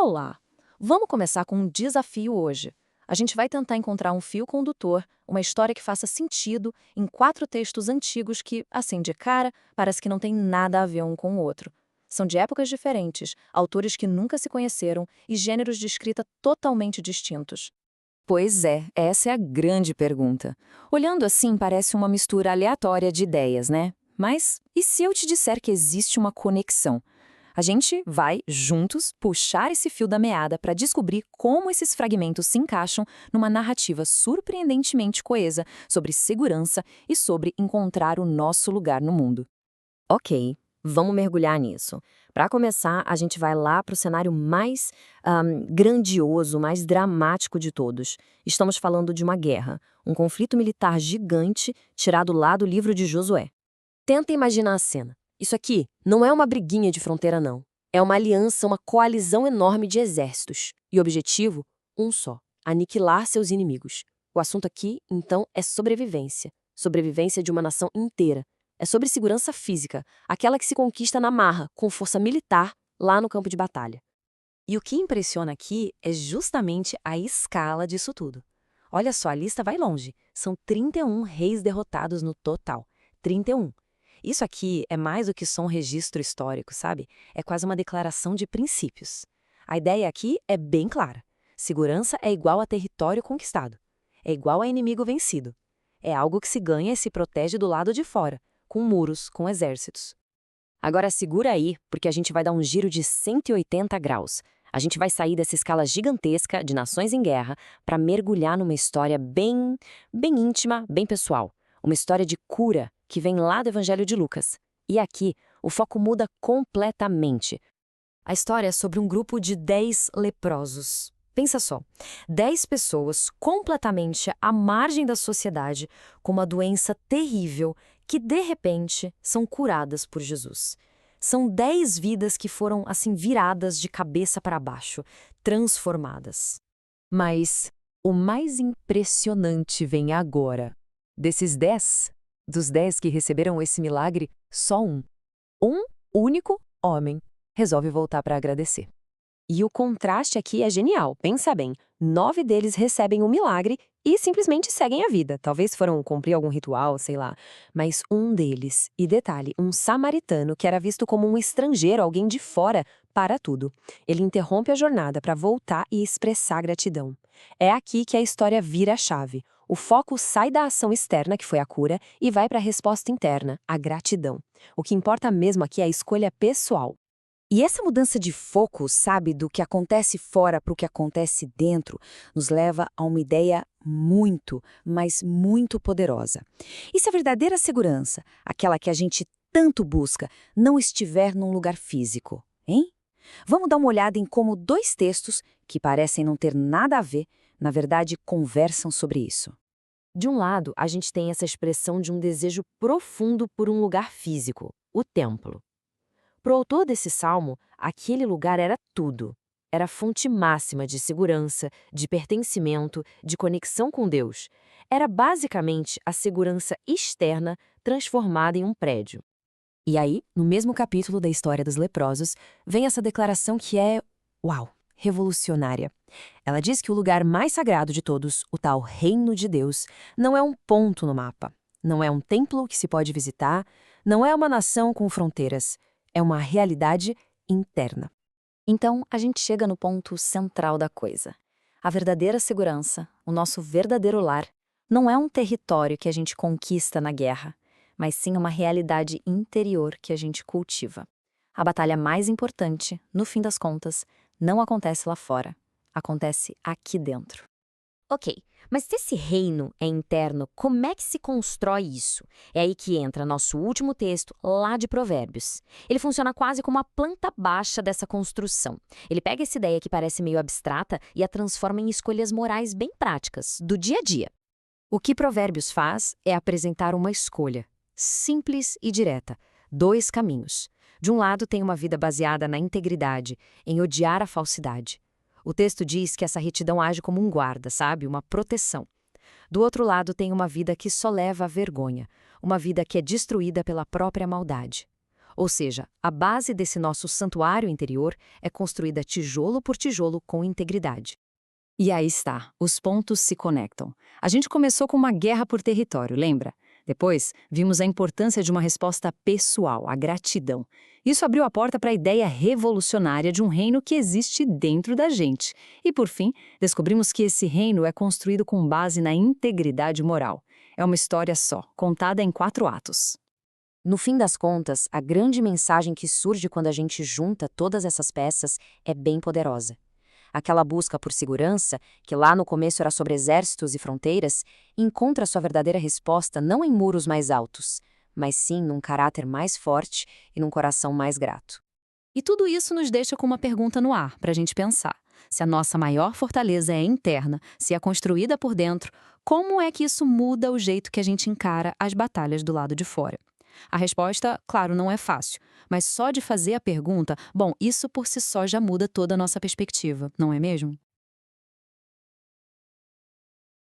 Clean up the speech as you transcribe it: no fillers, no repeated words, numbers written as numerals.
Olá! Vamos começar com um desafio hoje. A gente vai tentar encontrar um fio condutor, uma história que faça sentido em 4 textos antigos que, assim de cara, parece que não tem nada a ver um com o outro. São de épocas diferentes, autores que nunca se conheceram e gêneros de escrita totalmente distintos. Pois é, essa é a grande pergunta. Olhando assim, parece uma mistura aleatória de ideias, né? Mas e se eu te disser que existe uma conexão? A gente vai, juntos, puxar esse fio da meada para descobrir como esses fragmentos se encaixam numa narrativa surpreendentemente coesa sobre segurança e sobre encontrar o nosso lugar no mundo. Ok, vamos mergulhar nisso. Para começar, a gente vai lá para o cenário mais grandioso, mais dramático de todos. Estamos falando de uma guerra, um conflito militar gigante tirado lá do livro de Josué. Tenta imaginar a cena. Isso aqui não é uma briguinha de fronteira, não. É uma aliança, uma coalizão enorme de exércitos. E o objetivo? Um só: aniquilar seus inimigos. O assunto aqui, então, é sobrevivência. Sobrevivência de uma nação inteira. É sobre segurança física, aquela que se conquista na marra, com força militar, lá no campo de batalha. E o que impressiona aqui é justamente a escala disso tudo. Olha só, a lista vai longe. São 31 reis derrotados no total. 31. Isso aqui é mais do que só um registro histórico, sabe? É quase uma declaração de princípios. A ideia aqui é bem clara. Segurança é igual a território conquistado. É igual a inimigo vencido. É algo que se ganha e se protege do lado de fora, com muros, com exércitos. Agora segura aí, porque a gente vai dar um giro de 180 graus. A gente vai sair dessa escala gigantesca de nações em guerra para mergulhar numa história bem íntima, bem pessoal. Uma história de cura que vem lá do Evangelho de Lucas. E aqui, o foco muda completamente. A história é sobre um grupo de 10 leprosos. Pensa só, 10 pessoas completamente à margem da sociedade, com uma doença terrível, que de repente são curadas por Jesus. São 10 vidas que foram assim viradas de cabeça para baixo, transformadas. Mas o mais impressionante vem agora. Desses 10, dos 10 que receberam esse milagre, só um único homem, resolve voltar para agradecer. E o contraste aqui é genial, pensa bem. 9 deles recebem o milagre e simplesmente seguem a vida. Talvez foram cumprir algum ritual, sei lá. Mas um deles, e detalhe, um samaritano que era visto como um estrangeiro, alguém de fora, para tudo. Ele interrompe a jornada para voltar e expressar gratidão. É aqui que a história vira a chave. O foco sai da ação externa, que foi a cura, e vai para a resposta interna, a gratidão. O que importa mesmo aqui é a escolha pessoal. E essa mudança de foco, sabe, do que acontece fora para o que acontece dentro, nos leva a uma ideia muito, mas muito poderosa. E se a verdadeira segurança, aquela que a gente tanto busca, não estiver num lugar físico, hein? Vamos dar uma olhada em como 2 textos, que parecem não ter nada a ver, na verdade conversam sobre isso. De um lado, a gente tem essa expressão de um desejo profundo por um lugar físico, o templo. Para o autor desse salmo, aquele lugar era tudo. Era a fonte máxima de segurança, de pertencimento, de conexão com Deus. Era basicamente a segurança externa transformada em um prédio. E aí, no mesmo capítulo da história dos leprosos, vem essa declaração que é, uau, revolucionária. Ela diz que o lugar mais sagrado de todos, o tal reino de Deus, não é um ponto no mapa, não é um templo que se pode visitar, não é uma nação com fronteiras. É uma realidade interna. Então, a gente chega no ponto central da coisa. A verdadeira segurança, o nosso verdadeiro lar, não é um território que a gente conquista na guerra, mas sim uma realidade interior que a gente cultiva. A batalha mais importante, no fim das contas, não acontece lá fora, acontece aqui dentro. Ok, mas se esse reino é interno, como é que se constrói isso? É aí que entra nosso último texto, lá de Provérbios. Ele funciona quase como a planta baixa dessa construção. Ele pega essa ideia que parece meio abstrata e a transforma em escolhas morais bem práticas, do dia a dia. O que Provérbios faz é apresentar uma escolha, simples e direta, 2 caminhos. De um lado tem uma vida baseada na integridade, em odiar a falsidade. O texto diz que essa retidão age como um guarda, sabe? Uma proteção. Do outro lado tem uma vida que só leva à vergonha, uma vida que é destruída pela própria maldade. Ou seja, a base desse nosso santuário interior é construída tijolo por tijolo com integridade. E aí está, os pontos se conectam. A gente começou com uma guerra por território, lembra? Depois, vimos a importância de uma resposta pessoal, a gratidão. Isso abriu a porta para a ideia revolucionária de um reino que existe dentro da gente. E, por fim, descobrimos que esse reino é construído com base na integridade moral. É uma história só, contada em 4 atos. No fim das contas, a grande mensagem que surge quando a gente junta todas essas peças é bem poderosa. Aquela busca por segurança, que lá no começo era sobre exércitos e fronteiras, encontra sua verdadeira resposta não em muros mais altos, mas sim num caráter mais forte e num coração mais grato. E tudo isso nos deixa com uma pergunta no ar, para a gente pensar. Se a nossa maior fortaleza é interna, se é construída por dentro, como é que isso muda o jeito que a gente encara as batalhas do lado de fora? A resposta, claro, não é fácil, mas só de fazer a pergunta, bom, isso por si só já muda toda a nossa perspectiva, não é mesmo?